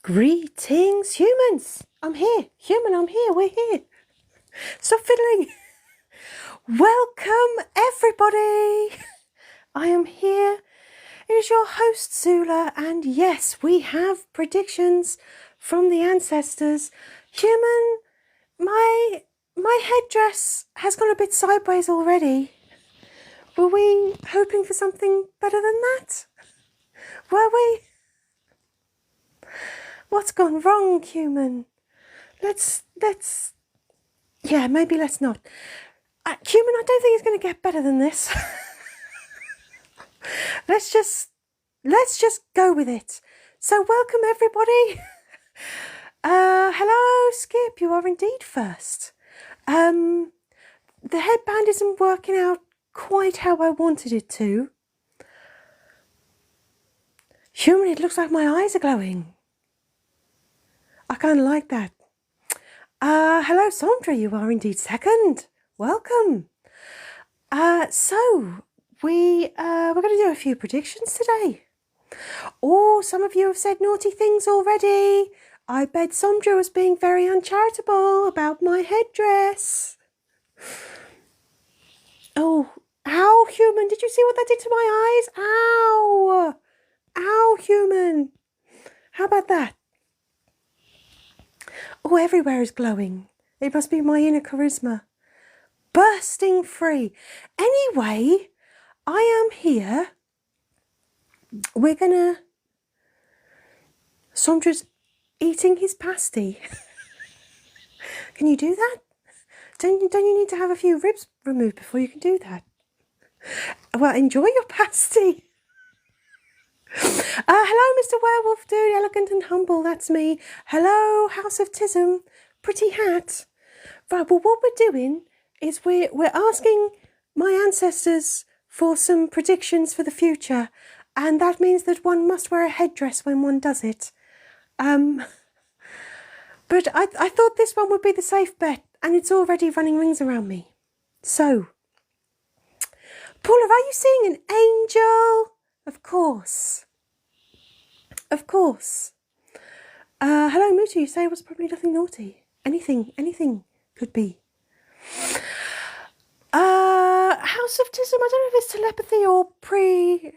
Greetings, humans. I'm here. Human, I'm here. We're here. Stop fiddling. Welcome, everybody. I am here. It is your host, Zula. And yes, we have predictions from the ancestors. Human, my headdress has gone a bit sideways already. Were we hoping for something better than that? Were we? What's gone wrong, human? Yeah, maybe let's not. Human, I don't think it's going to get better than this. Let's just go with it. So welcome, everybody. Hello, Skip, you are indeed first. The headband isn't working out quite how I wanted it to. Human, it looks like my eyes are glowing. I kind of like that. Hello, Sandra, you are indeed second. Welcome. So we're going to do a few predictions today. Oh, some of you have said naughty things already. I bet Sandra was being very uncharitable about my headdress. Oh, ow, human, did you see what that did to my eyes? Ow. Ow, human. How about that? Oh, everywhere is glowing. It must be my inner charisma. Bursting free. Anyway, I am here. We're gonna... Sandra's eating his pasty. Can you do that? Don't you need to have a few ribs removed before you can do that? Well, enjoy your pasty. Hello, Mr. Werewolf Dude, elegant and humble, that's me. Hello, House of Tism, pretty hat. Right, well, what we're doing is we're asking my ancestors for some predictions for the future, and that means that one must wear a headdress when one does it. But I thought this one would be the safe bet, and it's already running rings around me. So, Paula, are you seeing an angel? Of course. Of course. Hello, Mutu, you say it was probably nothing naughty. Anything could be. House of Tism, I don't know if it's telepathy or precognition?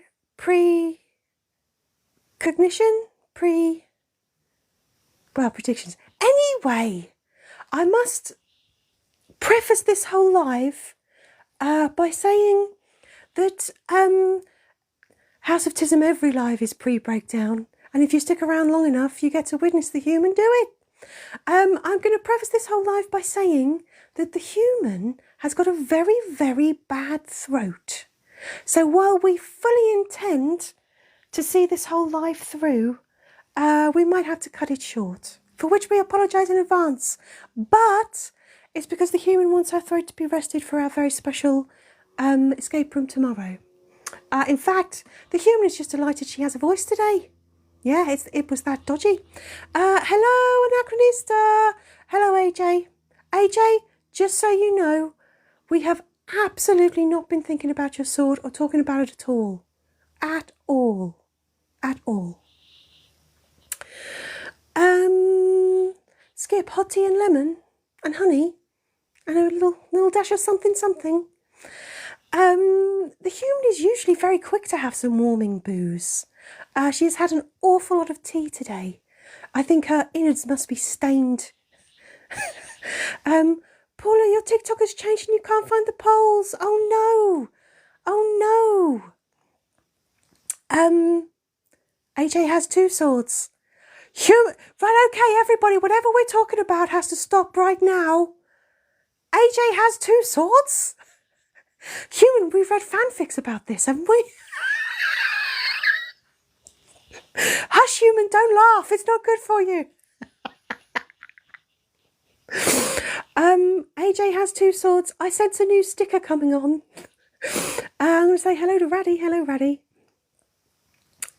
Predictions. Anyway, I must preface this whole live by saying that House of Tism, every live is pre-breakdown, and if you stick around long enough, you get to witness the human do it. I'm going to preface this whole live by saying that the human has got a very, very bad throat. So while we fully intend to see this whole live through, we might have to cut it short, for which we apologise in advance. But it's because the human wants her throat to be rested for our very special escape room tomorrow. In fact, the human is just delighted she has a voice today. Yeah, it was that dodgy. Hello, Anachronista. Hello, AJ. AJ, just so you know, we have absolutely not been thinking about your sword or talking about it at all. At all. At all. Skip, hot tea and lemon and honey and a little dash of something. The human is usually very quick to have some warming booze. She has had an awful lot of tea today. I think her innards must be stained. Paula, your TikTok has changed and you can't find the polls. Oh no. AJ has two swords. Right, okay, everybody, whatever we're talking about has to stop right now. AJ has two swords? Human, we've read fanfics about this, haven't we? Hush, human, don't laugh. It's not good for you. AJ has two swords. I sense a new sticker coming on. I'm going to say hello to Raddy. Hello, Raddy.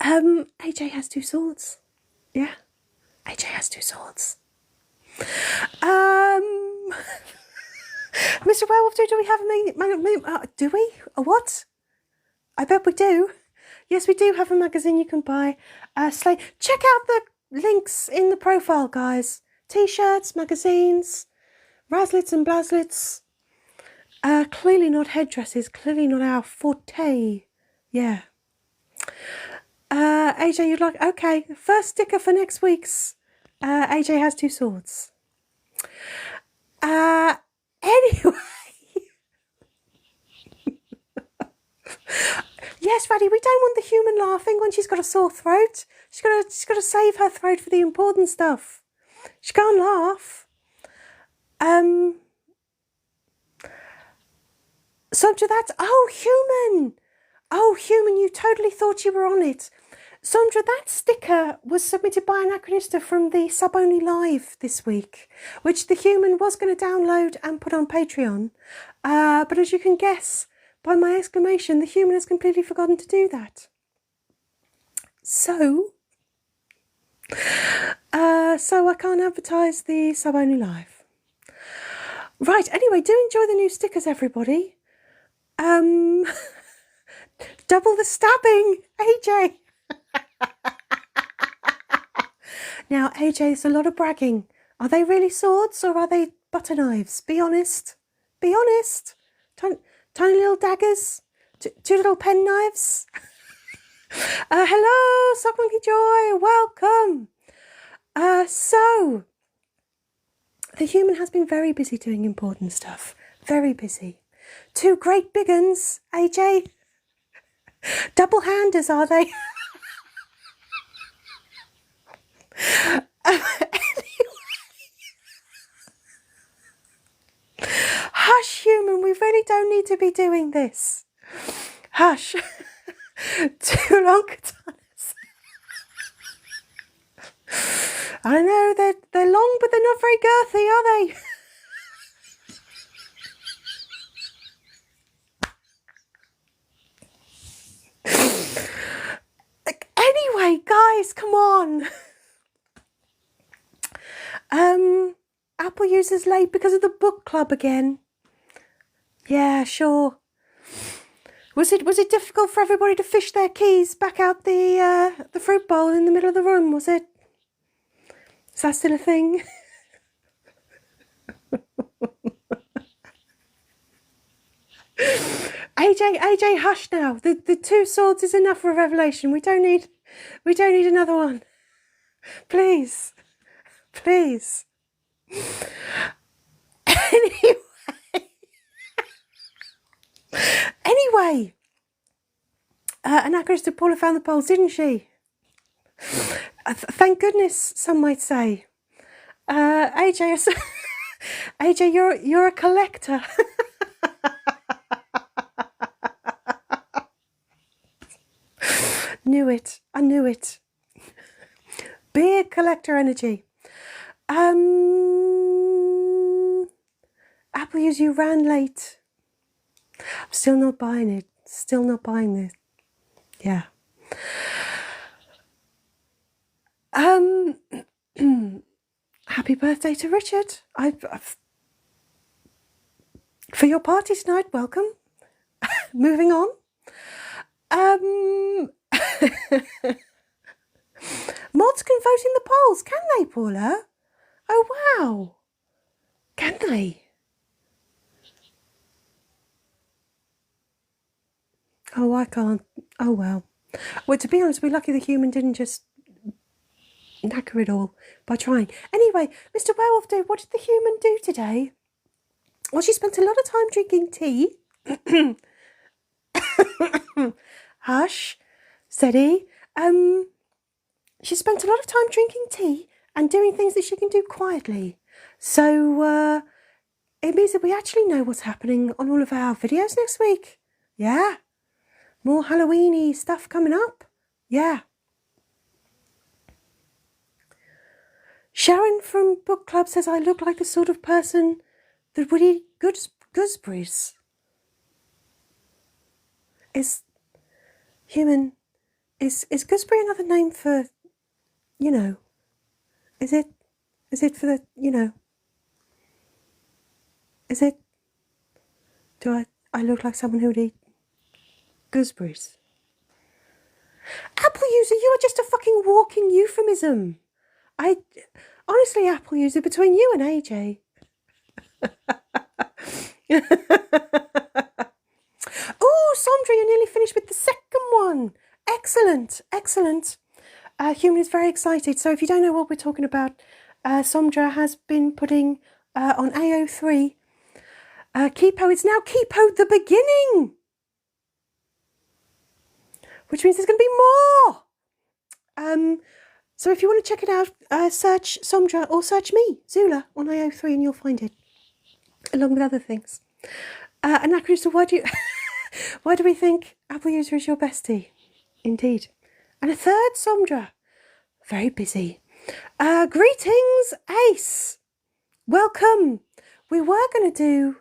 AJ has two swords. Yeah. AJ has two swords. Mr. Werewolf, do we have a do we? A what? I bet we do. Yes, we do have a magazine you can buy. Slay. Check out links in the profile, guys. T-shirts, magazines, raslets and blaslets. Clearly not headdresses, clearly not our forte. Yeah. AJ, you'd like... Okay, first sticker for next week's. AJ has two swords. Anyway. Yes, Raddy, we don't want the human laughing when she's got a sore throat. She's got to save her throat for the important stuff. She can't laugh. Sandra, that's... Oh, human! Oh, human, you totally thought you were on it. Sandra, that sticker was submitted by an Ancestor from the Sub-Only Live this week, which the human was going to download and put on Patreon. But as you can guess by my exclamation, the human has completely forgotten to do that. So I can't advertise the Sub-Only Live. Right, anyway, do enjoy the new stickers, everybody. Double the stabbing, AJ. Now, AJ, there's a lot of bragging. Are they really swords or are they butter knives? Be honest. Be honest. Tiny little daggers. Two little pen knives. Hello, Sock Monkey Joy. Welcome. So, the human has been very busy doing important stuff. Very busy. Two great big uns, AJ. Double-handers, are they? Hush, human, we really don't need to be doing this. Hush. Two long katanas. I know, they're long, but they're not very girthy, are they? Anyway, guys, come on. Apple users late because of the book club again. Yeah, sure. Was it difficult for everybody to fish their keys back out the fruit bowl in the middle of the room? Was it? Is that still a thing? AJ, hush now. The two swords is enough for a revelation. We don't need another one. Please. Please. Anyway, Anachrist Paula found the polls, didn't she? Thank goodness, some might say. AJ, you're a collector. Knew it. I knew it. Big collector energy. Apple use you ran late. I'm still not buying it. Still not buying it. Yeah. Happy birthday to Richard. I've for your party tonight. Welcome. Moving on. Mods can vote in the polls, can they, Paula? Oh wow. Can they? Oh, I can't. Oh well. Well, to be honest, we're lucky the human didn't just knacker it all by trying. Anyway, Mr. Werewolf Dude, what did the human do today? Well, she spent a lot of time drinking tea. Hush, steady. She spent a lot of time drinking tea and doing things that she can do quietly. So it means that we actually know what's happening on all of our videos next week. Yeah. More Halloween-y stuff coming up. Yeah. Sharon from Book Club says I look like the sort of person that would eat gooseberries. Is gooseberry another name for, you know, is it for the, you know, is it, do I look like someone who would eat gooseberries? Apple user, you are just a fucking walking euphemism. I honestly, Apple user, between you and AJ. Oh, Sondra, you're nearly finished with the second one. Excellent, excellent. Human is very excited. So if you don't know what we're talking about, Sondra has been putting on AO3. Kipo, it's now Kipo the beginning, which means there's going to be more. So if you want to check it out, search Sondra or search me, Zula, on AO3 and you'll find it, along with other things. And Nakrista, why do we think Apple user is your bestie? Indeed. And a third Sondra. Very busy. Greetings, Ace. Welcome. We were going to do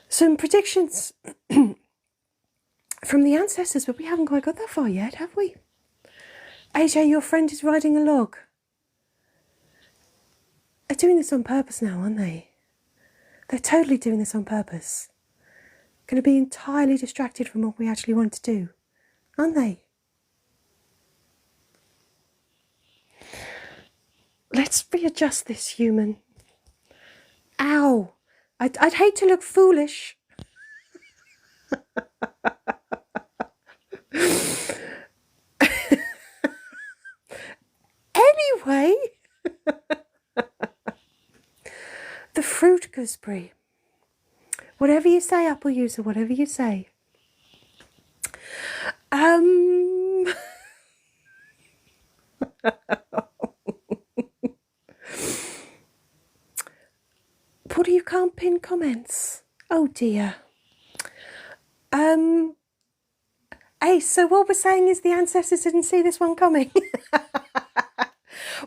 some predictions from the ancestors, but we haven't quite got that far yet, have we? AJ, your friend is riding a log. They're doing this on purpose now, aren't they? They're totally doing this on purpose. Going to be entirely distracted from what we actually want to do, aren't they? Let's readjust this, human. Ow! I'd hate to look foolish. Anyway, the fruit gooseberry. Whatever you say, Apple user, whatever you say. Porter, you can't pin comments. Oh dear. Ace, so what we're saying is the ancestors didn't see this one coming.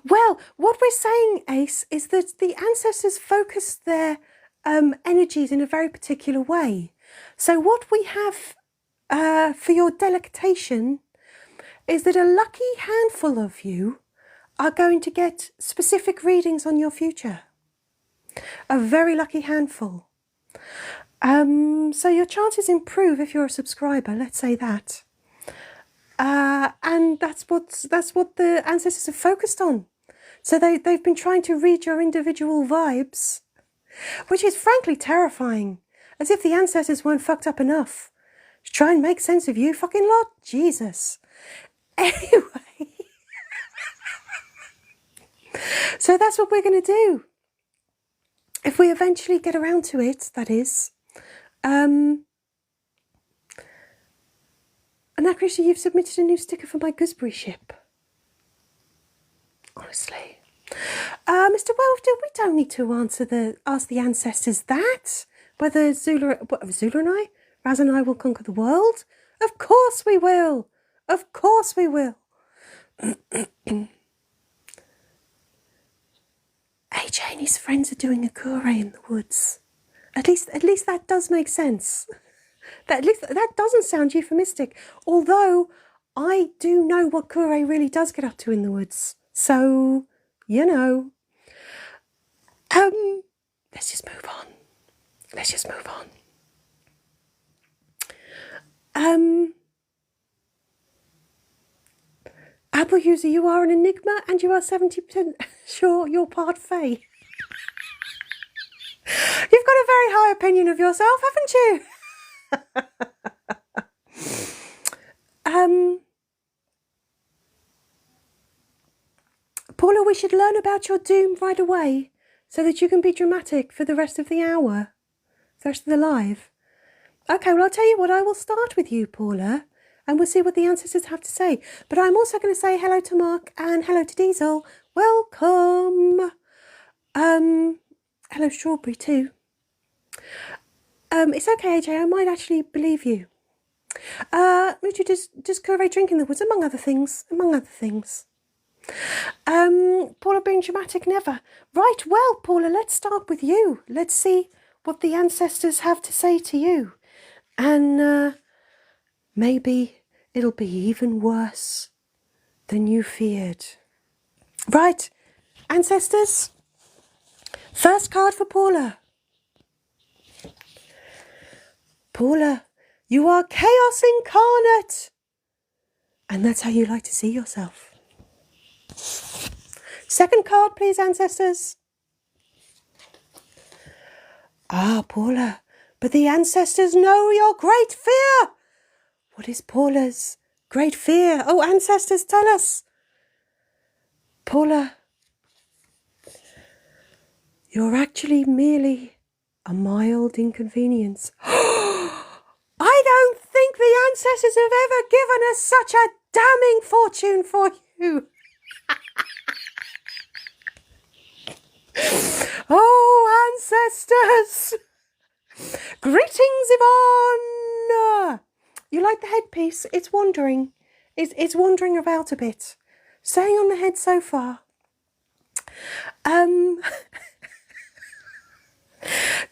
Well, what we're saying, Ace, is that the ancestors focused their energies in a very particular way. So what we have for your delectation is that a lucky handful of you are going to get specific readings on your future. A very lucky handful. So your chances improve if you're a subscriber, let's say that. And that's what the ancestors have focused on. So they've been trying to read your individual vibes, which is frankly terrifying. As if the ancestors weren't fucked up enough to try and make sense of you fucking lot. Jesus. Anyway. So that's what we're going to do. If we eventually get around to it, that is. And now, Christian, you've submitted a new sticker for my gooseberry ship. Honestly. Mr. Welfden, we don't need to ask the ancestors that. Whether Zula and I, Raz and I will conquer the world. Of course we will. Of course we will. AJ and his friends are doing a kure in the woods. At least that does make sense. At least that doesn't sound euphemistic. Although I do know what kure really does get up to in the woods. So, you know. Let's just move on. Let's just move on. Apple user, you are an enigma and you are 70% sure you're part Fae. You've got a very high opinion of yourself, haven't you? Paula, we should learn about your doom right away so that you can be dramatic for the rest of the hour, the rest of the live. Okay, well, I'll tell you what, I will start with you, Paula, and we'll see what the ancestors have to say. But I'm also going to say hello to Mark and hello to Diesel. Welcome. Hello, Strawberry, too. It's okay, AJ, I might actually believe you. Richard, does kure drink in the woods, among other things, Paula being dramatic, never. Right, well, Paula, let's start with you. Let's see what the ancestors have to say to you. And maybe it'll be even worse than you feared. Right, ancestors. First card for Paula. Paula, you are chaos incarnate. And that's how you like to see yourself. Second card, please, ancestors. Ah, Paula, but the ancestors know your great fear. What is Paula's great fear? Oh, ancestors, tell us. Paula, you're actually merely a mild inconvenience. I don't think the ancestors have ever given us such a damning fortune for you. Oh, ancestors! Greetings, Yvonne! You like the headpiece? It's wandering. It's wandering about a bit. Staying on the head so far.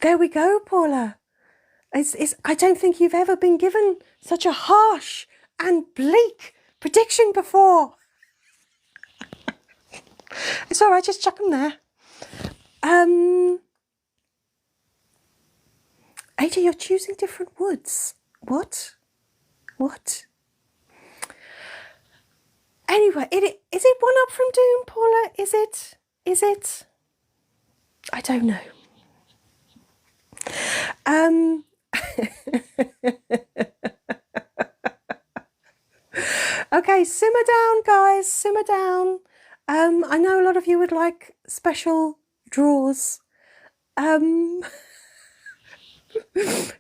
There we go, Paula. I don't think you've ever been given such a harsh and bleak prediction before. It's all right, just chuck them there. AJ, you're choosing different woods. What? Anyway, is it one up from Doom, Paula? Is it? I don't know. Okay, simmer down, guys. Simmer down. I know a lot of you would like special draws.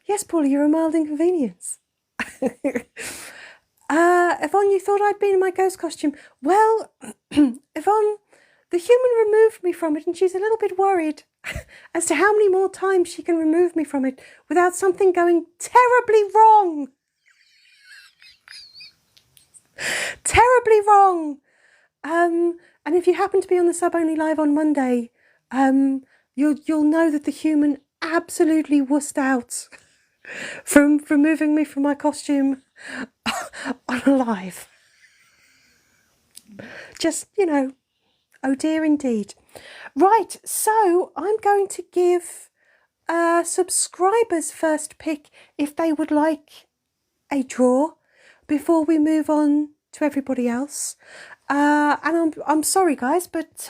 Yes, Paula, you're a mild inconvenience. Yvonne, you thought I'd been in my ghost costume. Well, Yvonne, the human removed me from it, and she's a little bit worried as to how many more times she can remove me from it without something going terribly wrong. Terribly wrong. And if you happen to be on the Sub Only Live on Monday, you'll know that the human absolutely wussed out from removing me from my costume on a live. Just, oh dear indeed. Right, so I'm going to give subscribers first pick if they would like a draw before we move on to everybody else. And I'm sorry, guys, but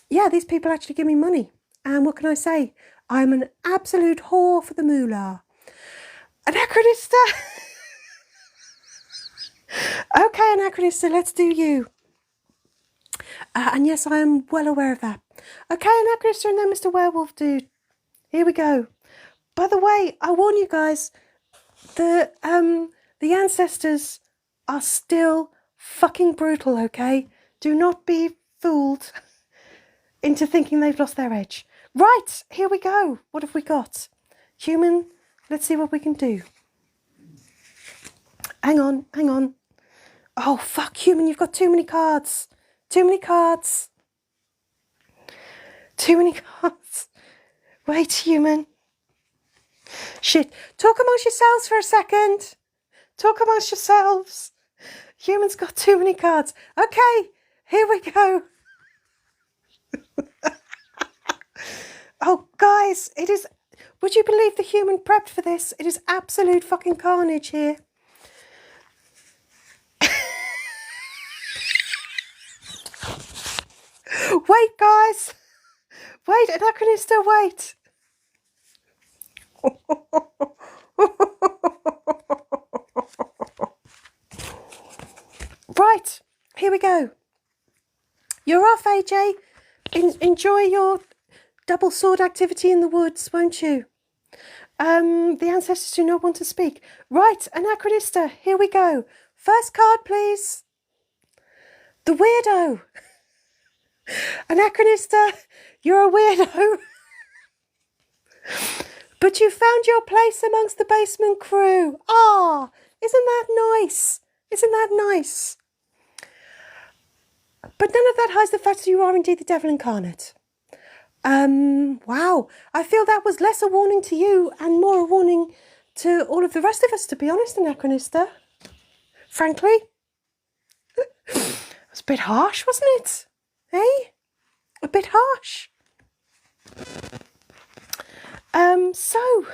yeah, these people actually give me money. And what can I say? I'm an absolute whore for the moolah. Anachronista. Okay, Anachronista, let's do you. And yes, I am well aware of that. Okay, Anachronista and then Mr. Werewolf Dude. Here we go. By the way, I warn you guys, the ancestors are still fucking brutal, okay? Do not be fooled into thinking they've lost their edge. Right, here we go. What have we got? Human, let's see what we can do. Hang on. Oh, fuck, human, you've got too many cards. Too many cards. Wait, human. Shit. Talk amongst yourselves for a second. Talk amongst yourselves. Human's got too many cards. Okay, here we go. Oh, guys, it is... Would you believe the human prepped for this? It is absolute fucking carnage here. Wait, guys. Wait, Anachronista, wait. Right, here we go. You're off, AJ. Enjoy your double sword activity in the woods, won't you? The ancestors do not want to speak. Right, Anachronista, here we go. First card, please. The weirdo. Anachronista, you're a weirdo. But you found your place amongst the basement crew. Ah, isn't that nice? Isn't that nice? But none of that hides the fact that you are indeed the devil incarnate. Wow. I feel that was less a warning to you and more a warning to all of the rest of us, to be honest, Anachronista. Frankly. It was a bit harsh, wasn't it? Eh? A bit harsh. So...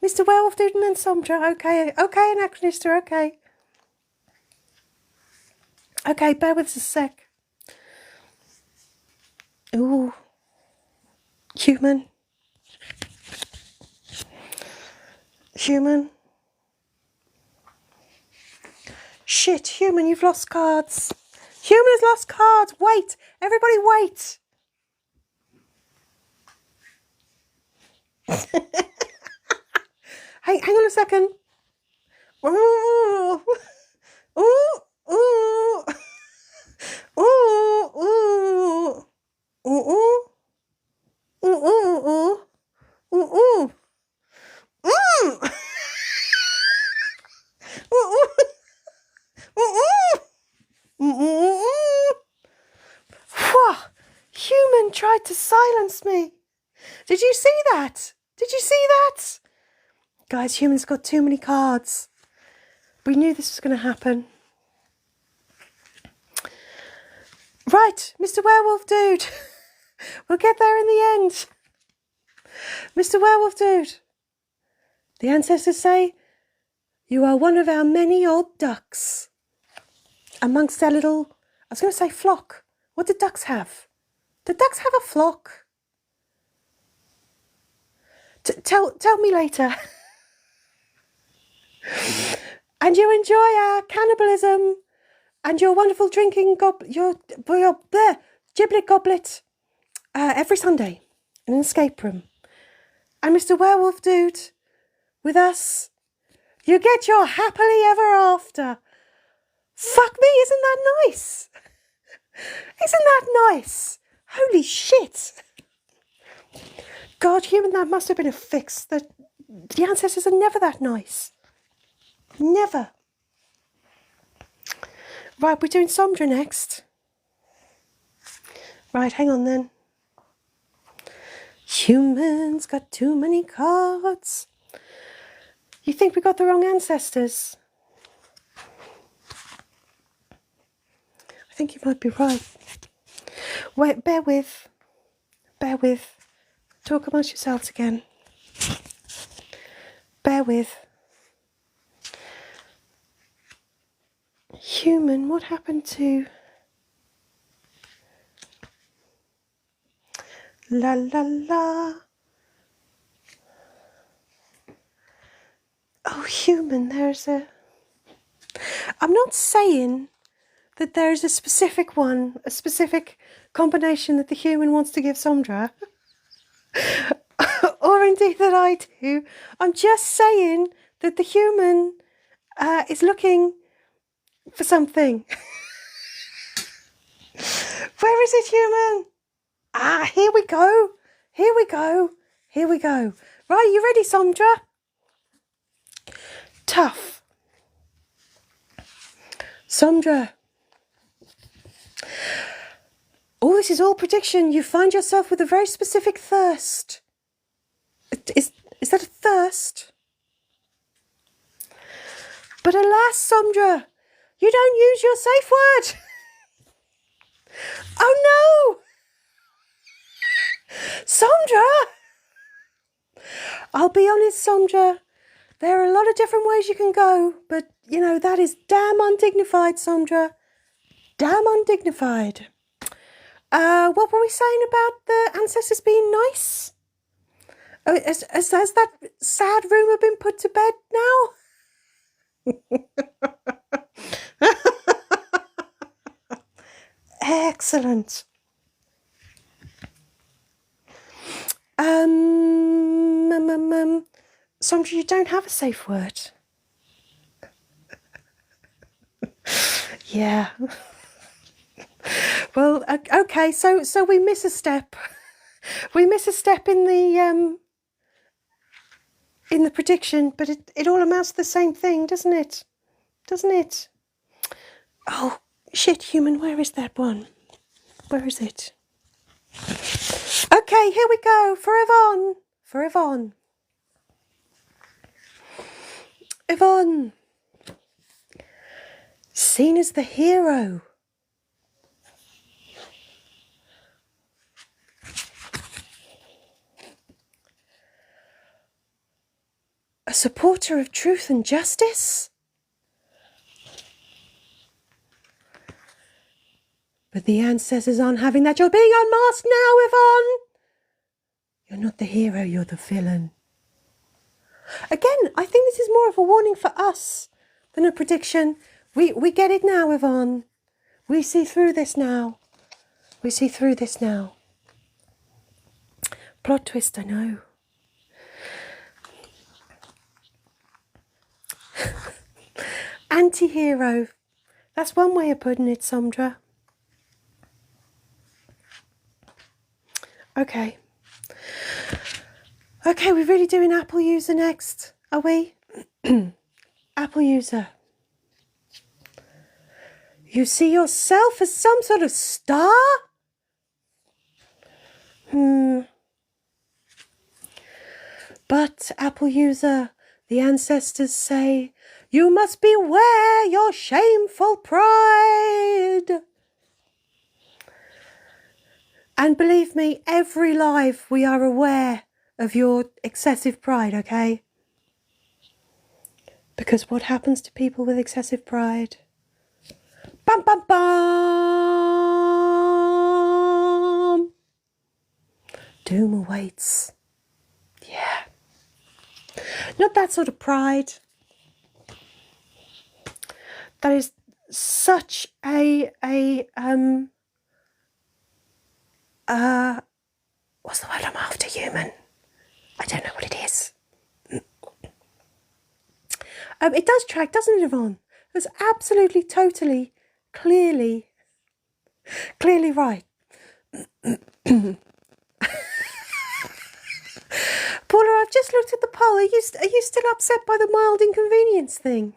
Mr. Werewolf Dude and then Sondra. Okay, Anachronistor, okay. Okay, bear with us a sec. Ooh. Human. Shit, Human, you've lost cards. Human has lost cards. Wait, everybody wait. Hang on a second. Ooh. Ooh. Ooh. Ooh. Ooh. Ooh. Ooh. Ooh. Ooh. Ooh. Human tried to silence me. Did you see that? Did you see that? Guys, Human's got too many cards. We knew this was going to happen. Right, Mr. Werewolf Dude. We'll get there in the end. Mr. Werewolf Dude. The ancestors say, you are one of our many old ducks. Amongst their little, I was going to say flock. What did ducks have? Did ducks have a flock? Tell me later. And you enjoy our cannibalism and your wonderful drinking your giblet goblet every Sunday in an escape room. And Mr. Werewolf Dude, with us, you get your happily ever after. Fuck me, isn't that nice? Isn't that nice? Holy shit. God, Human, that must have been a fix. The ancestors are never that nice. Never. Right, we're doing Sondra next. Right, hang on then. Human's got too many cards. You think we got the wrong ancestors? I think you might be right. Wait, bear with. Talk amongst yourselves again. Bear with. Human, what happened to... La la la. Oh, Human, there's a... I'm not saying that there's a specific one, a specific combination that the Human wants to give Sondra. Or indeed that I do. I'm just saying that the Human is looking for something. Where is it, Human? Ah, here we go. Right, you ready, Sondra? Tough. Sondra. Oh, this is all prediction. You find yourself with a very specific thirst. Is that a thirst? But alas, Sondra, you don't use your safe word. Oh no! Sondra! I'll be honest, Sondra, there are a lot of different ways you can go, but, you know, that is damn undignified, Sondra. Damn undignified. What were we saying about the ancestors being nice? Has that sad rumour been put to bed now? Excellent. Sondra, you don't have a safe word. Yeah. Well, okay, so we miss a step. We miss a step in the prediction, but it all amounts to the same thing, doesn't it? Doesn't it? Oh, shit, Human, where is that one? Where is it? Okay, here we go, for Yvonne. Yvonne. Seen as the hero. a supporter of truth and justice. But the ancestors aren't having that. You're being unmasked now, Yvonne. You're not the hero, you're the villain. Again, I think this is more of a warning for us than a prediction. We get it now, Yvonne. We see through this now. We see through this now. Plot twist, I know. Anti-hero. That's one way of putting it, Sondra. Okay. Okay, we're really doing Apple user next, are we? Apple user. You see yourself as some sort of star? But, Apple user, the ancestors say, you must beware your shameful pride. And believe me, every live we are aware of your excessive pride, okay? Because what happens to people with excessive pride? Bum, bum, bum! Doom awaits. Yeah. Not that sort of pride. That is such what's the word I'm after, human? I don't know what it is. It does track, doesn't it, Yvonne? It's absolutely, totally, clearly right. Paula, I've just looked at the poll. Are you still upset by the mild inconvenience thing?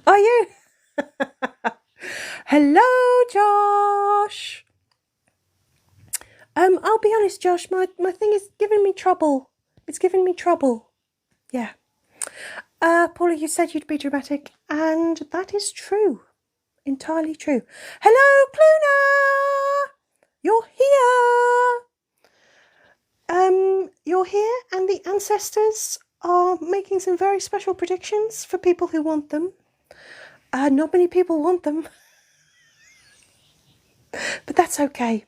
Are you? Hello, Josh. I'll be honest, Josh, my thing is giving me trouble. It's giving me trouble. Yeah. Paula, you said you'd be dramatic, and that is true. Entirely true. Hello, Cluna! You're here. You're here, and the ancestors are making some very special predictions for people who want them. Not many people want them. But that's okay.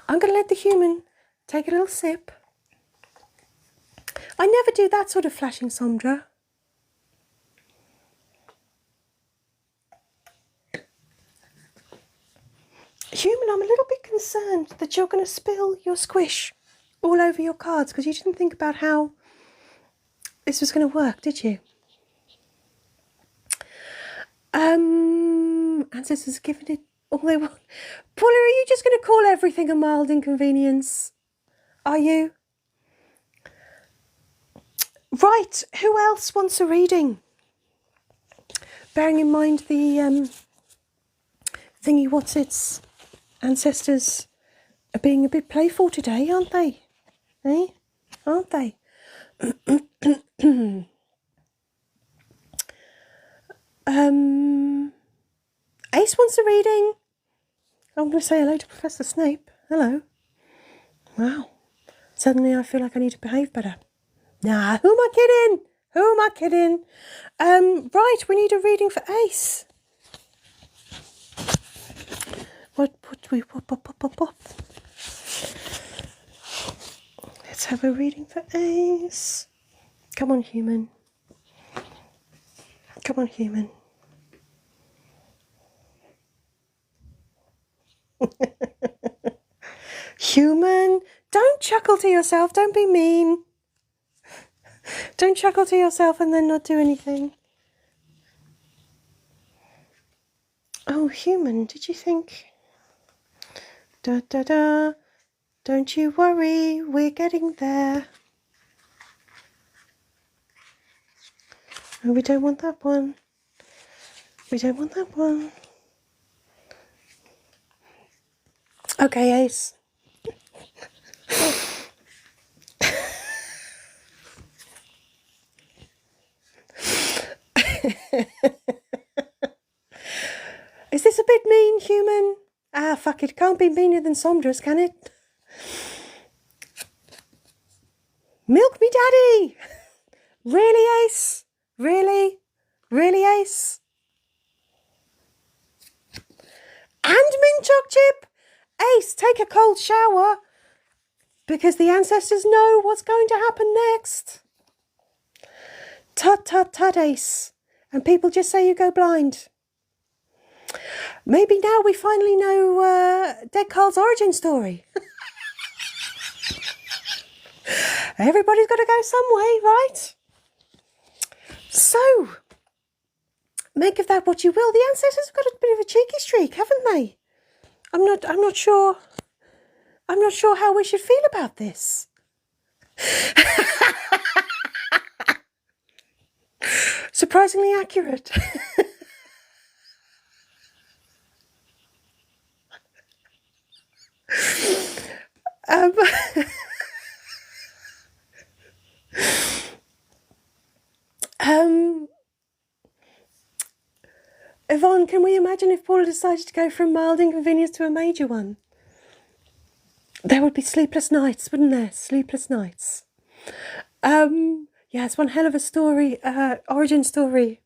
I'm going to let the human take a little sip. I never do that sort of flashing, Sondra. Human, I'm a little bit concerned that you're going to spill your squish all over your cards because you didn't think about how this was going to work, did you? Ancestors giving it all they want. Paula, are you just going to call everything a mild inconvenience? Are you? Right, who else wants a reading? Bearing in mind the thingy what's its ancestors are being a bit playful today, aren't they? Eh? Aren't they? Ace wants a reading. I'm going to say hello to Professor Snape. Hello. Wow. Suddenly I feel like I need to behave better. Nah, who am I kidding? Who am I kidding? Right, we need a reading for Ace. What? Let's have a reading for Ace. Come on, human. Come on, human. Human, don't chuckle to yourself. Don't be mean. Don't chuckle to yourself and then not do anything. Oh, human, did you think? Da da da. Don't you worry, we're getting there. Oh, we don't want that one. We don't want that one. Okay, Ace. Is this a bit mean, human? Ah, fuck it. Can't be meaner than Sondra's, can it? Maddie! Really, Ace? Really? Really, Ace? And Mint Choc Chip! Ace, take a cold shower, because the ancestors know what's going to happen next. Tut, tut, tut, Ace. And people just say you go blind. Maybe now we finally know Dead Carl's origin story. Everybody's got to go some way, right? So, make of that what you will. The ancestors have got a bit of a cheeky streak, haven't they? I'm not sure how we should feel about this. Surprisingly accurate. Yvonne, can we imagine if Paula decided to go from mild inconvenience to a major one? There would be sleepless nights, wouldn't there? Sleepless nights. Yeah, it's one hell of a story, origin story.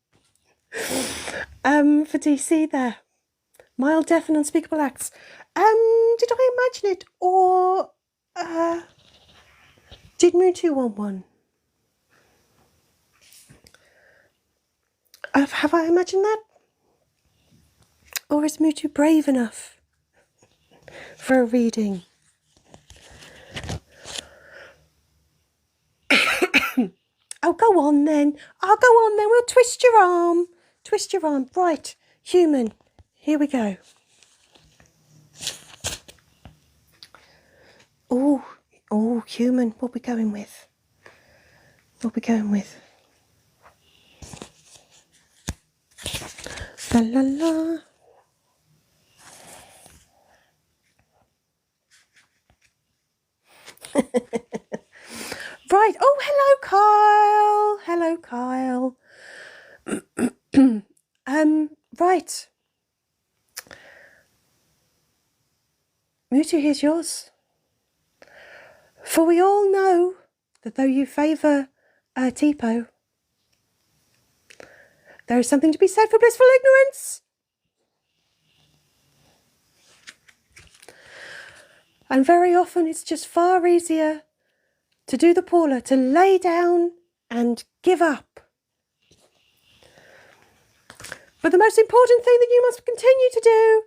For DC there. Mild death and unspeakable acts. Did I imagine it, or did Mutu want one? Have I imagined that? Or is Mutu brave enough for a reading? Oh, go on then. I'll go on then. We'll twist your arm. Twist your arm. Right, human. Here we go. Oh, human. What we going with? What we going with? La la la. Right. Oh, hello, Kyle. Hello, Kyle. Right. Mutu, here's yours. For we all know that though you favour Tipo, there is something to be said for blissful ignorance. And very often it's just far easier to do the Paula, to lay down and give up. But the most important thing that you must continue to do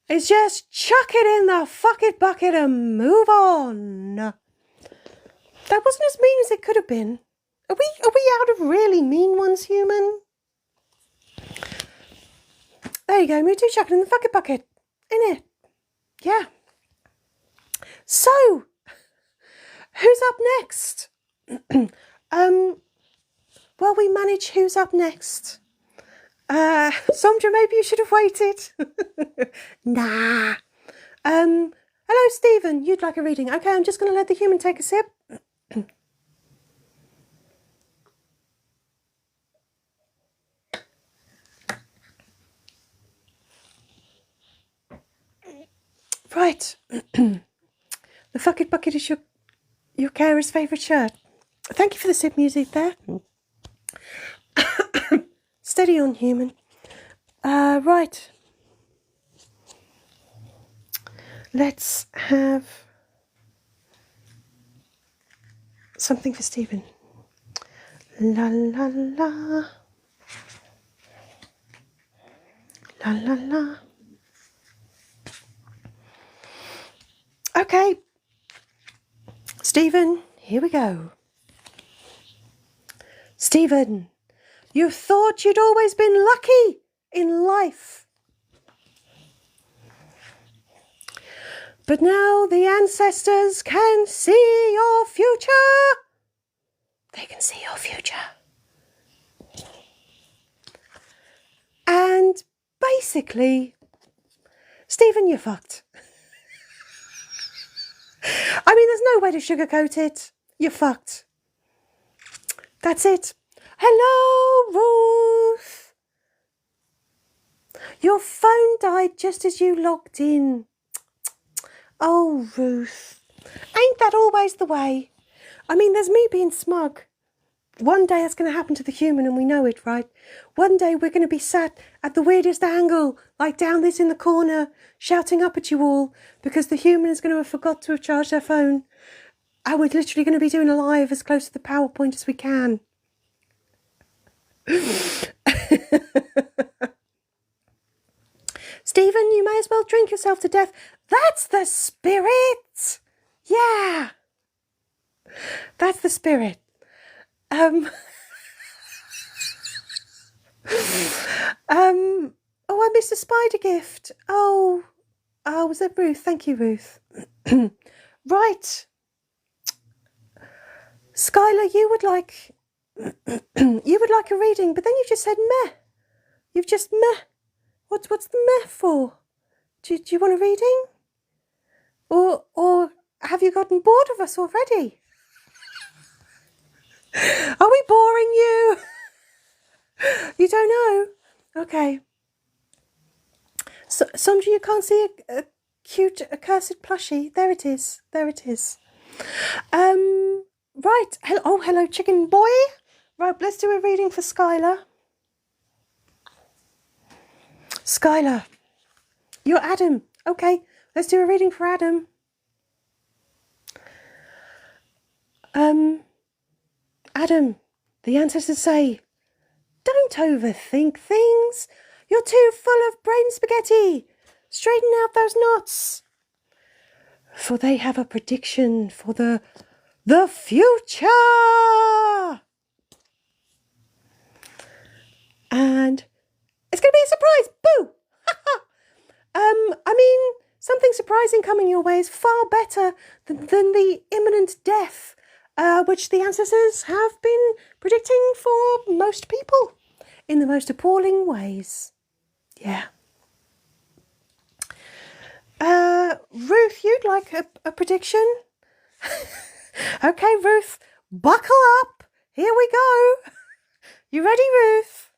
is just chuck it in the fuck-it bucket and move on. That wasn't as mean as it could have been. Are we out of really mean ones, human? There you go, Mutu, chuck it in the fuck-it bucket. In it. Yeah. So, who's up next? Well, we manage who's up next. Sondra, maybe you should have waited. Nah. Hello, Stephen. You'd like a reading. Okay, I'm just going to let the human take a sip. Right. The fuck it bucket is your carer's favourite shirt. Thank you for the sip music there. Steady on, human. Right. Let's have something for Stephen. La la la. La la la. Okay. Stephen, here we go. Stephen, you thought you'd always been lucky in life. But now the ancestors can see your future. They can see your future. And basically, Stephen, you're fucked. I mean, there's no way to sugarcoat it. You're fucked. That's it. Hello, Ruth. Your phone died just as you logged in. Oh, Ruth. Ain't that always the way? I mean, there's me being smug. One day it's going to happen to the human and we know it, right? One day we're going to be sat at the weirdest angle, like down this in the corner, shouting up at you all because the human is going to have forgot to have charged their phone. And we're literally going to be doing a live as close to the PowerPoint as we can. Stephen, you may as well drink yourself to death. That's the spirit! Yeah! That's the spirit. Oh, I missed a spider gift. Oh, was that Ruth? Thank you, Ruth. Right. Skylar, you would like a reading, but then you just said meh. You've just meh. What's the meh for? Do you want a reading? Or have you gotten bored of us already? Are we boring you? You don't know? Okay. So, Sandra, you can't see a cute accursed plushie. There it is. There it is. Right. Hello, chicken boy. Right, let's do a reading for Skylar. Skylar, you're Adam. Okay, let's do a reading for Adam. Adam, the ancestors say, don't overthink things. You're too full of brain spaghetti. Straighten out those knots. For they have a prediction for the future. And it's going to be a surprise. Boo! I mean, something surprising coming your way is far better than the imminent death, which the ancestors have been predicting for most people in the most appalling ways. Yeah. Ruth, you'd like a prediction? Okay, Ruth, buckle up. Here we go. You ready, Ruth?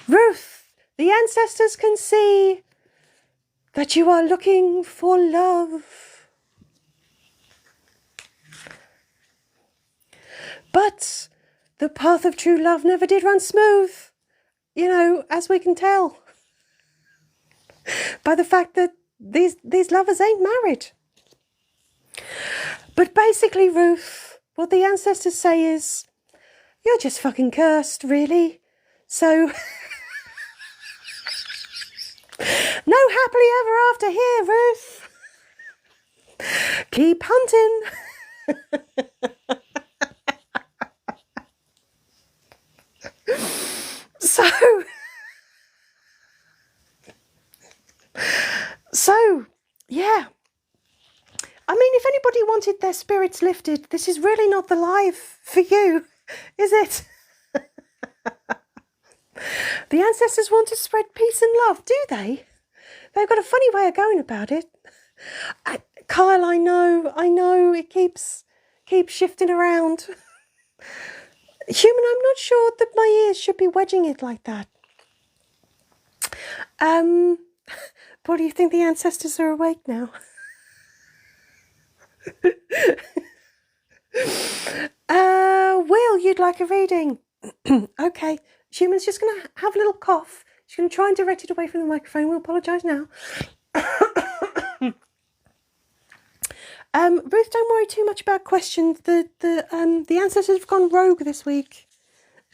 Ruth, the ancestors can see that you are looking for love. But the path of true love never did run smooth, as we can tell by the fact that these lovers ain't married. But basically, Ruth, what the ancestors say is, you're just fucking cursed, really. So, no happily ever after here, Ruth. Keep hunting. So, yeah. I mean, if anybody wanted their spirits lifted, this is really not the life for you, is it? The ancestors want to spread peace and love, do they? They've got a funny way of going about it. Kyle, I know, it keeps shifting around. Human, I'm not sure that my ears should be wedging it like that. What do you think, the ancestors are awake now? Will, you'd like a reading? Okay, Human's just going to have a little cough. She's going to try and direct it away from the microphone. We'll apologise now. Ruth, don't worry too much about questions. The ancestors have gone rogue this week,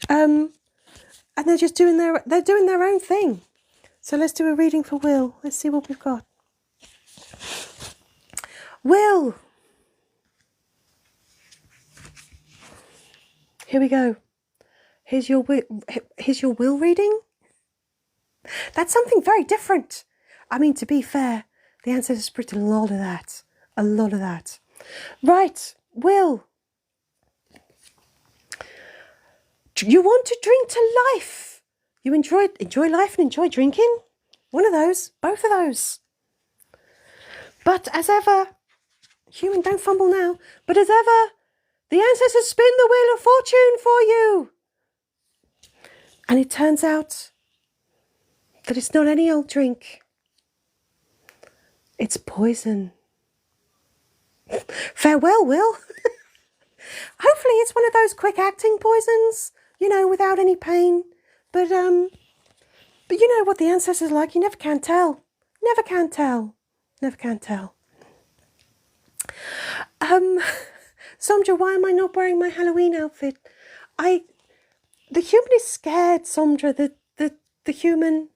and they're just doing their own thing. So let's do a reading for Will. Let's see what we've got. Will. Here we go. Here's your will reading. That's something very different. I mean, to be fair, the ancestors predicted a lot of that. A lot of that. Right, Will. You want to drink to life. You enjoy life and enjoy drinking. One of those, both of those. But as ever, Human, don't fumble now. But as ever, the ancestors spin the wheel of fortune for you. And it turns out that it's not any old drink. It's poison. Farewell, Will. Hopefully it's one of those quick acting poisons, you know, without any pain. But you know what the ancestors are like, you never can tell. Never can tell. Never can tell. Somdra, why am I not wearing my Halloween outfit? The human is scared, Somdra, that the human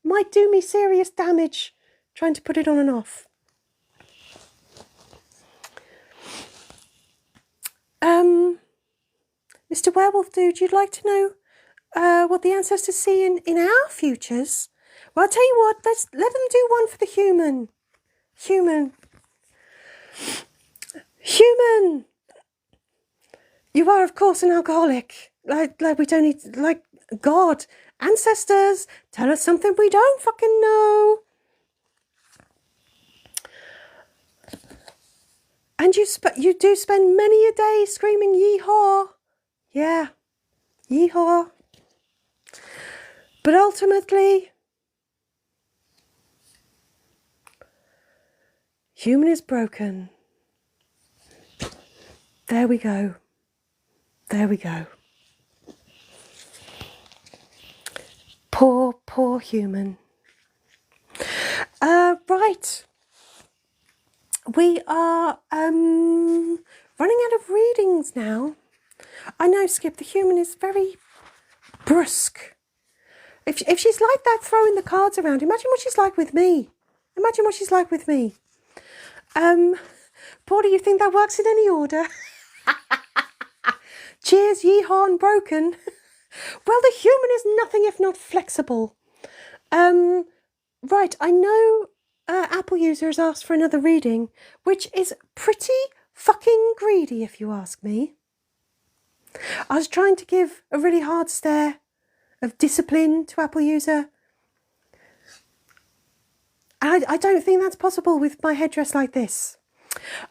might do me serious damage trying to put it on and off. Mr. Werewolf Dude, you'd like to know what the ancestors see in our futures? Well, I'll tell you what, let them do one for the human. Human. You are, of course, an alcoholic. Like we don't need, like, God. Ancestors, tell us something we don't fucking know. And you do spend many a day screaming yee-haw. Yeah, yee-haw. But ultimately, human is broken. There we go. There we go. Poor, poor human. Right. We are running out of readings now. I know, Skip, the human is very brusque. If she's like that, throwing the cards around, imagine what she's like with me. Imagine what she's like with me. Paul, do you think that works in any order? Cheers, yee-haw, and broken. Well, the human is nothing if not flexible. Right, I know Apple user has asked for another reading, which is pretty fucking greedy, if you ask me. I was trying to give a really hard stare of discipline to Apple user. I don't think that's possible with my headdress like this.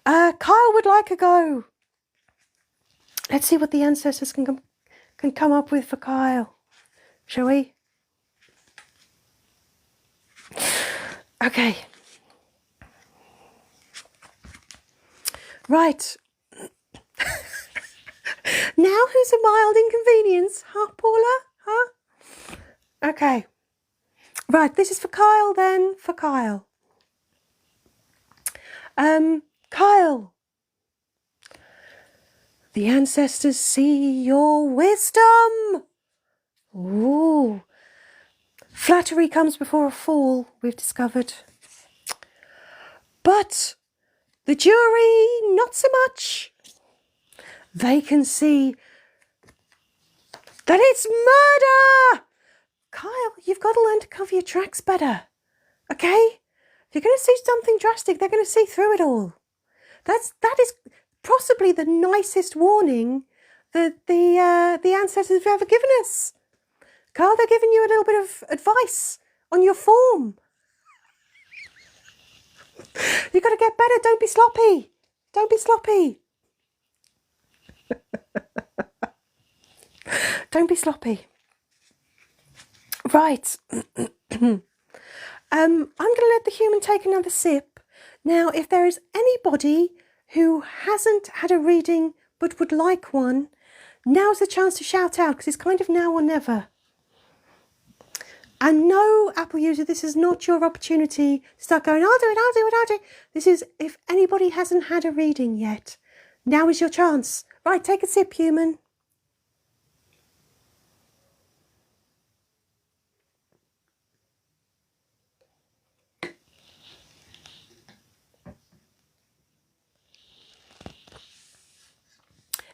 Kyle would like a go. Let's see what the ancestors can come up with for Kyle. Shall we? Okay. Right. Now who's a mild inconvenience? Huh, Paula? Huh? Okay. Right, this is for Kyle then. For Kyle. Kyle. The ancestors see your wisdom. Ooh. Flattery comes before a fall, we've discovered. But the jury, not so much. They can see that it's murder. Kyle, you've got to learn to cover your tracks better. Okay? If you're going to see something drastic, they're going to see through it all. That is possibly the nicest warning that the ancestors have ever given us. Kyle, they're giving you a little bit of advice on your form. You've got to get better. Don't be sloppy. Don't be sloppy. Don't be sloppy. Right. I'm going to let the human take another sip. Now, if there is anybody who hasn't had a reading but would like one, now's the chance to shout out, because it's kind of now or never. And no, Apple user, this is not your opportunity to start going, I'll do it. This is if anybody hasn't had a reading yet. Now is your chance. Right, take a sip, human.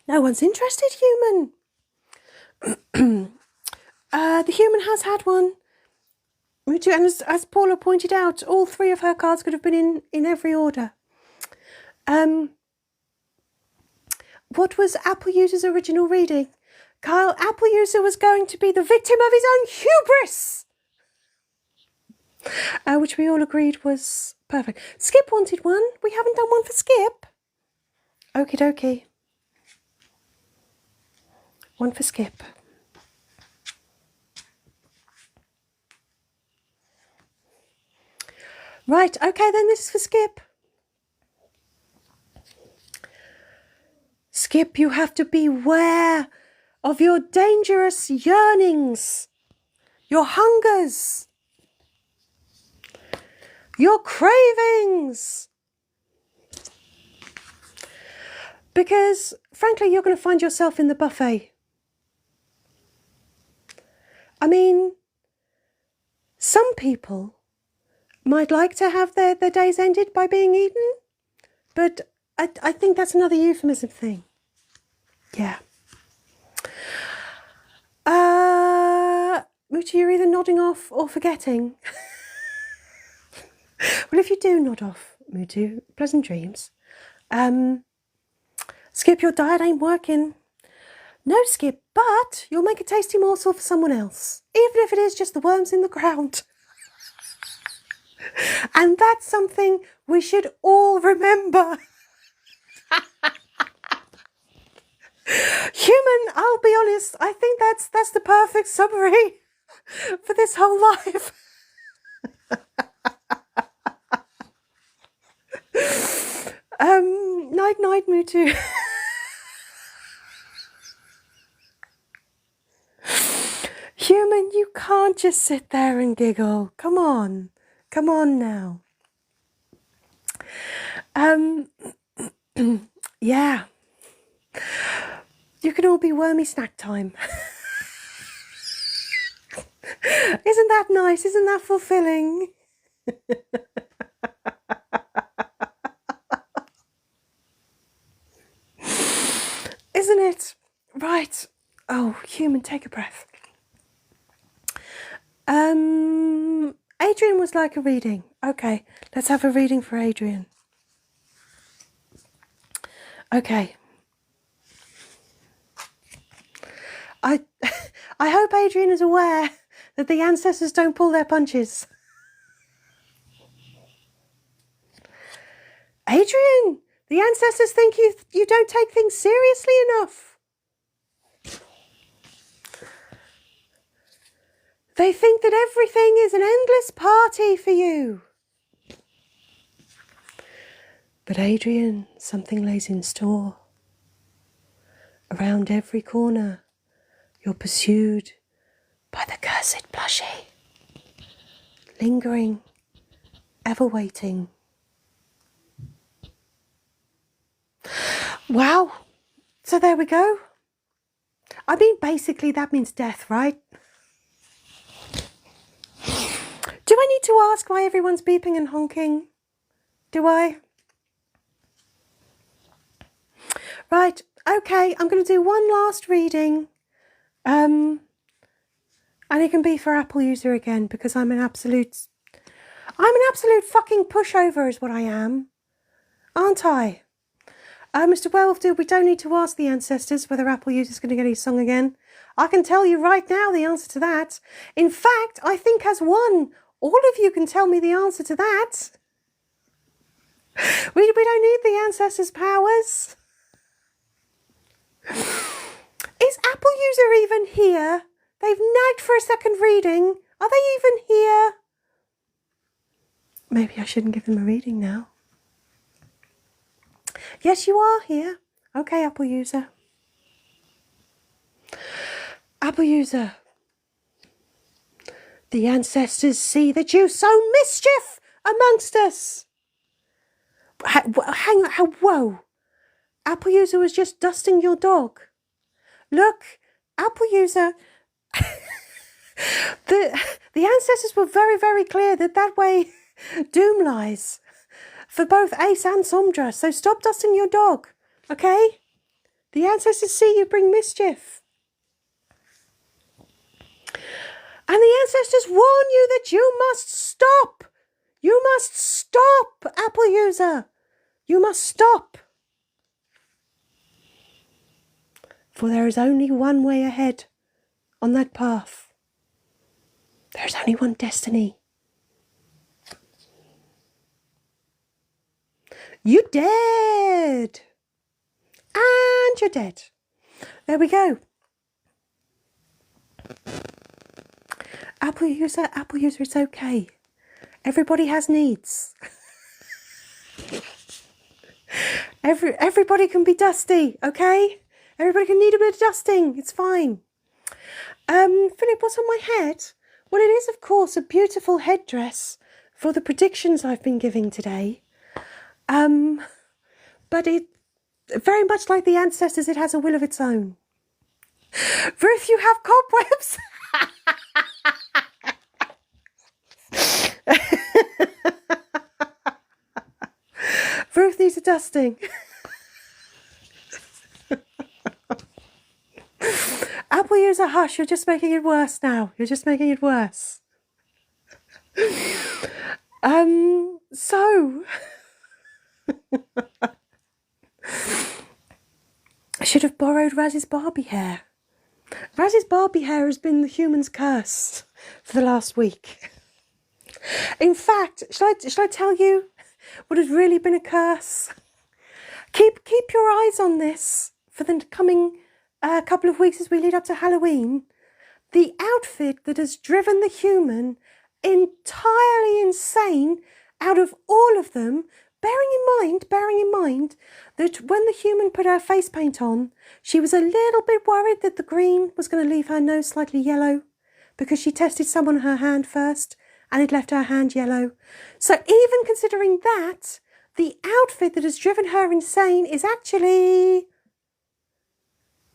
No one's interested, human. The human has had one. And as Paula pointed out, all three of her cards could have been in every order. What was Apple User's original reading? Kyle, Apple User was going to be the victim of his own hubris. Which we all agreed was perfect. Skip wanted one. We haven't done one for Skip. Okie dokie. One for Skip. Right, okay then, this is for Skip. Skip, you have to beware of your dangerous yearnings, your hungers, your cravings. Because, frankly, you're going to find yourself in the buffet. I mean, some people might like to have their days ended by being eaten, but I think that's another euphemism thing. Yeah. Mutu, you're either nodding off or forgetting. Well, if you do nod off, Mutu, pleasant dreams. Skip, your diet ain't working. No, Skip, but you'll make a tasty morsel for someone else, even if it is just the worms in the ground. And that's something we should all remember. Human, I'll be honest, I think that's the perfect summary for this whole life. Night night, Mutu. Human, you can't just sit there and giggle. Come on now. Yeah. You can all be wormy snack time. Isn't that nice? Isn't that fulfilling? Isn't it? Right. Oh, human, take a breath. Adrian was like a reading. Okay, let's have a reading for Adrian. Okay. I hope Adrian is aware that the ancestors don't pull their punches. Adrian, the ancestors think you don't take things seriously enough. They think that everything is an endless party for you. But Adrian, something lays in store. Around every corner, you're pursued by the cursed plushie. Lingering, ever waiting. Wow. So there we go. I mean, basically that means death, right? Do I need to ask why everyone's beeping and honking? Do I? Right, okay, I'm going to do one last reading. And it can be for Apple user again, because I'm an absolute fucking pushover is what I am. Aren't I? Mr. Werewolf Dude, we don't need to ask the ancestors whether Apple user's going to get his song again. I can tell you right now the answer to that. In fact, I think as one, all of you can tell me the answer to that. We don't need the ancestors' powers. Is Apple user even here? They've nagged for a second reading. Are they even here? Maybe I shouldn't give them a reading now. Yes, you are here. Okay, Apple user. Apple user. The ancestors see that you sow mischief amongst us. Hang on, whoa. Apple user was just dusting your dog. Look, Apple user, the ancestors were very, very clear that way doom lies for both Ace and Somdra. So stop dusting your dog, okay? The ancestors see you bring mischief. And the ancestors warn you that you must stop. You must stop, Apple user. You must stop. For there is only one way ahead on that path. There is only one destiny. You're dead. And you're dead. There we go. Apple user, it's okay. Everybody has needs. Everybody can be dusty, okay? Everybody can need a bit of dusting. It's fine. Philip, what's on my head? Well, it is, of course, a beautiful headdress for the predictions I've been giving today. But it, very much like the ancestors, it has a will of its own. Ruth, you have cobwebs. Ruth needs a dusting. Apple user hush, you're just making it worse now. You're just making it worse. So I should have borrowed Raz's Barbie hair. Raz's Barbie hair has been the human's curse for the last week. In fact, should I tell you what has really been a curse? Keep your eyes on this for the coming couple of weeks as we lead up to Halloween. The outfit that has driven the human entirely insane out of all of them, bearing in mind that when the human put her face paint on, she was a little bit worried that the green was going to leave her nose slightly yellow because she tested some on her hand first and it left her hand yellow. So even considering that, the outfit that has driven her insane is actually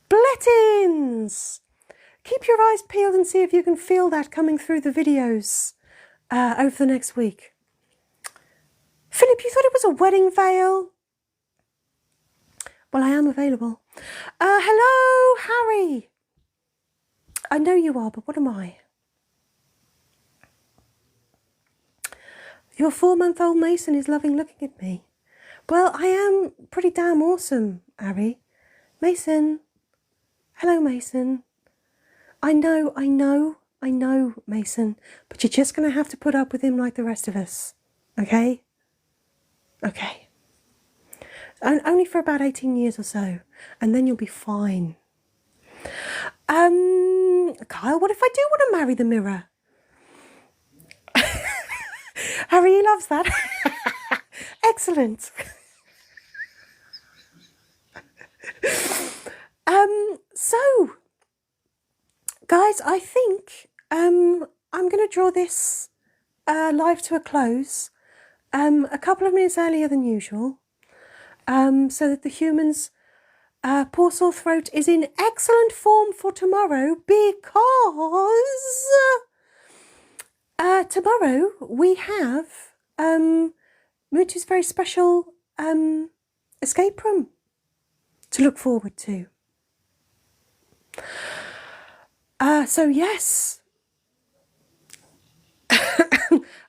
Blettins. Keep your eyes peeled and see if you can feel that coming through the videos over the next week. Philip, you thought it was a wedding veil? Well, I am available. Hello, Harry. I know you are, but what am I? Your 4-month-old Mason is loving looking at me. Well, I am pretty damn awesome, Harry. Mason. Hello, Mason. I know, Mason, but you're just going to have to put up with him like the rest of us, okay? Okay. Only for about 18 years or so, and then you'll be fine. Kyle, what if I do want to marry the mirror? Harry, he loves that. Excellent. So, guys, I think I'm going to draw this live to a close a couple of minutes earlier than usual, so that the human's poor sore throat is in excellent form for tomorrow, because tomorrow we have Mooch's very special escape room to look forward to. So yes.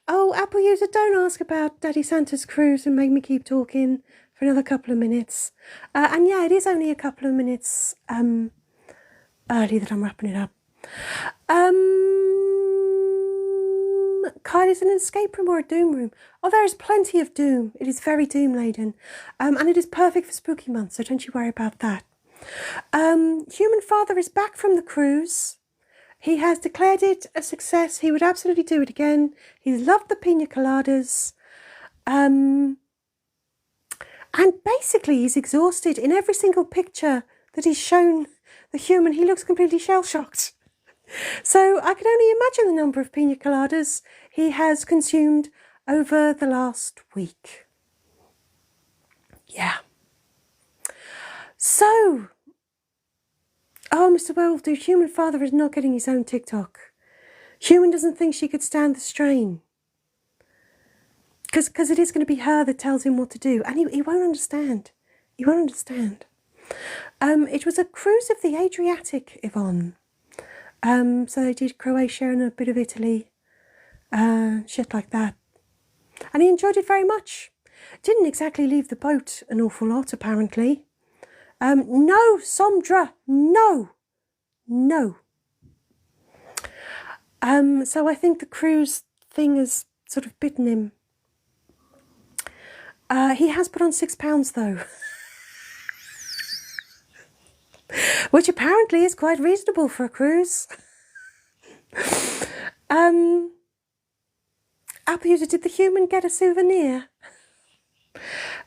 Oh, Apple user, don't ask about Daddy Santa's cruise and make me keep talking for another couple of minutes. And yeah, it is only a couple of minutes early that I'm wrapping it up. Kyle, is it an escape room or a doom room? Oh, there is plenty of doom. It is very doom laden. And it is perfect for spooky months, so don't you worry about that. Human father is back from the cruise. He has declared it a success. He would absolutely do it again. He's loved the pina coladas. And basically he's exhausted. In every single picture that he's shown the human, he looks completely shell-shocked. So I can only imagine the number of pina coladas he has consumed over the last week. Yeah. So, oh, Mr. Werewolf Dude, human father is not getting his own TikTok. Human doesn't think she could stand the strain. Because it is going to be her that tells him what to do. And he won't understand. He won't understand. It was a cruise of the Adriatic, Yvonne. So they did Croatia and a bit of Italy. Shit like that. And he enjoyed it very much. Didn't exactly leave the boat an awful lot, apparently. No, Sondra, no. No. So I think the cruise thing has sort of bitten him. He has put on £6 though. Which apparently is quite reasonable for a cruise. Apple user, did the human get a souvenir?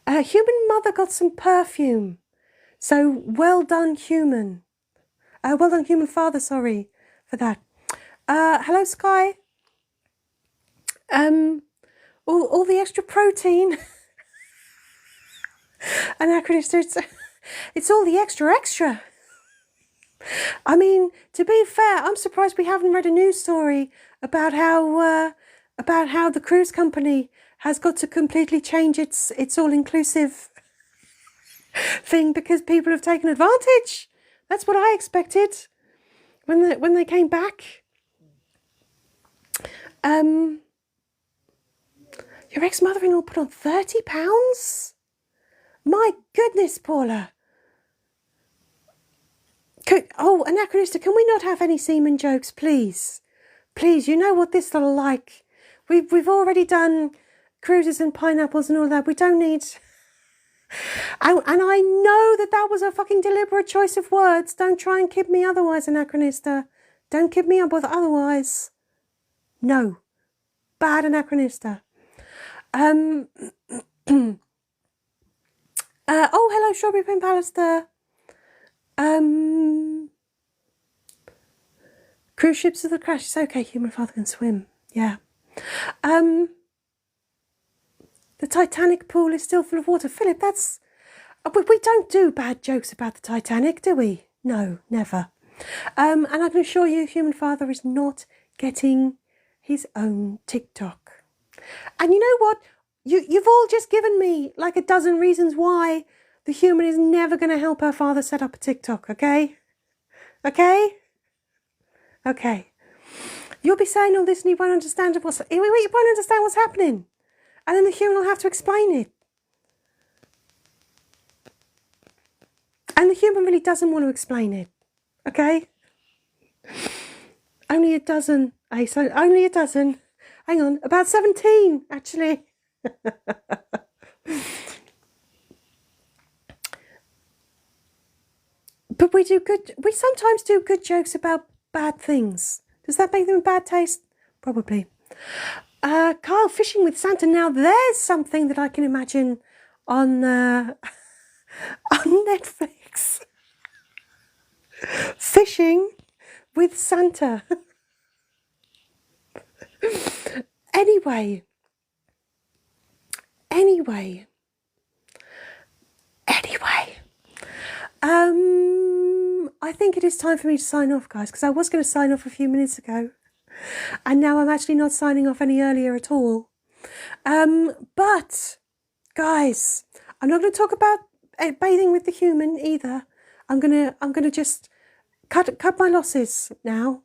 Human mother got some perfume. So well done, human. Well done, human father, sorry for that. Hello, Sky. All the extra protein. Anachronist, it's all the extra. I mean, to be fair, I'm surprised we haven't read a news story about how the cruise company has got to completely change its all-inclusive thing because people have taken advantage. That's what I expected when they came back. Your ex-mother-in-law put on £30? My goodness, Paula. Anachronista, can we not have any semen jokes, please? Please, you know what this is like. We've already done cruises and pineapples and all that. We don't need... And I know that was a fucking deliberate choice of words. Don't try and kid me otherwise, Anachronista. Don't kid me up with otherwise. No. Bad Anachronista. Oh, hello, Strawberry Pin Pallister. Cruise ships of the crash. It's okay, human father can swim. Yeah. The Titanic pool is still full of water. Philip, that's... We don't do bad jokes about the Titanic, do we? No, never. And I can assure you, human father is not getting his own TikTok. And you know what? You've all just given me like a dozen reasons why the human is never going to help her father set up a TikTok, okay? Okay? Okay. You'll be saying all this and you won't understand what's happening. And then the human will have to explain it. And the human really doesn't want to explain it. Okay? Only a dozen. Only a dozen. Hang on. About 17, actually. But we sometimes do good jokes about bad things. Does that make them in bad taste? Probably. Kyle, fishing with Santa. Now there's something that I can imagine on on Netflix. Fishing with Santa. Anyway. I think it is time for me to sign off, guys, because I was going to sign off a few minutes ago. And now I'm actually not signing off any earlier at all. But, guys, I'm not going to talk about bathing with the human either. I'm gonna just cut my losses now.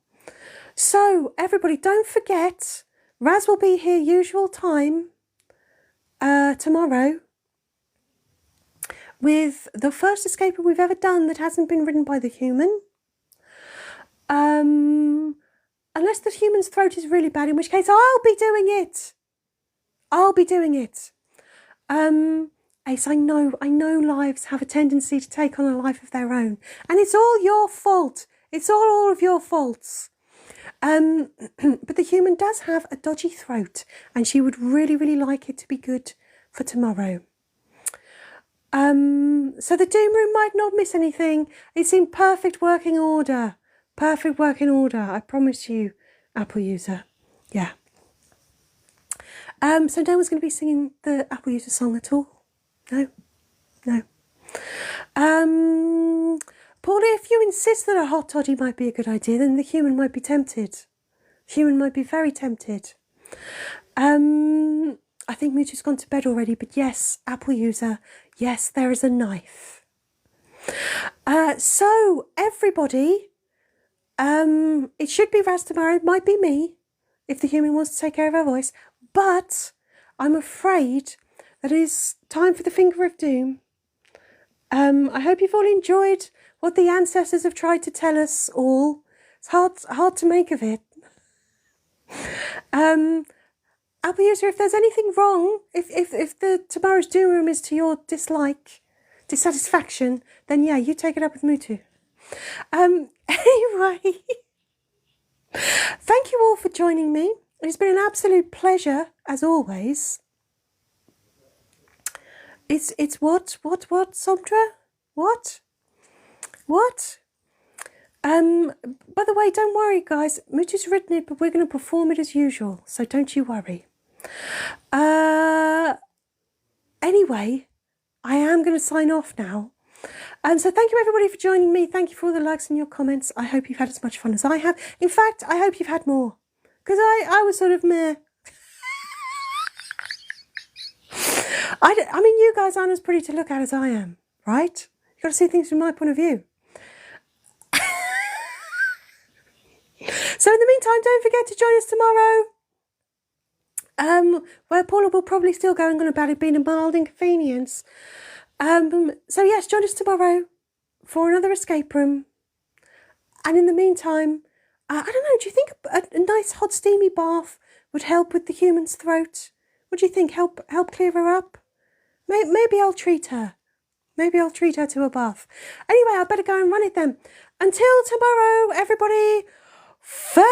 So, everybody, don't forget, Raz will be here usual time tomorrow with the first escape we've ever done that hasn't been written by the human. Unless the human's throat is really bad, in which case I'll be doing it. Ace, I know lives have a tendency to take on a life of their own. And it's all your fault. It's all of your faults. But the human does have a dodgy throat, and she would really, really like it to be good for tomorrow. So the Doom Room might not miss anything. It's in perfect working order. Perfect working order, I promise you, Apple user. Yeah. So no one's going to be singing the Apple user song at all? No? Paula, if you insist that a hot toddy might be a good idea, then the human might be tempted. The human might be very tempted. I think Mewtwo's gone to bed already, but yes, Apple user, yes, there is a knife. So, everybody, it should be Raz tomorrow. It might be me, if the human wants to take care of her voice. But I'm afraid that it is time for the Finger of Doom. I hope you've all enjoyed what the ancestors have tried to tell us all. It's hard to make of it. Apple user, if there's anything wrong, if the tomorrow's Doom Room is to your dissatisfaction, then yeah, you take it up with Mewtwo. Anyway, thank you all for joining me. It's been an absolute pleasure, as always. It's what, Sandra? What? What? By the way, don't worry, guys. Moochie's written it, but we're going to perform it as usual, so don't you worry. Anyway, I am going to sign off now. So thank you, everybody, for joining me. Thank you for all the likes and your comments. I hope you've had as much fun as I have. In fact, I hope you've had more, because I was sort of meh. I mean, you guys aren't as pretty to look at as I am, right? You've got to see things from my point of view. So in the meantime, don't forget to join us tomorrow, where Paula will probably still going on about it being a mild inconvenience. So yes, join us tomorrow for another escape room. And in the meantime, I don't know, do you think a nice hot steamy bath would help with the human's throat? What do you think? Help clear her up? Maybe I'll treat her. Maybe I'll treat her to a bath. Anyway, I better go and run it then. Until tomorrow, everybody, farewell!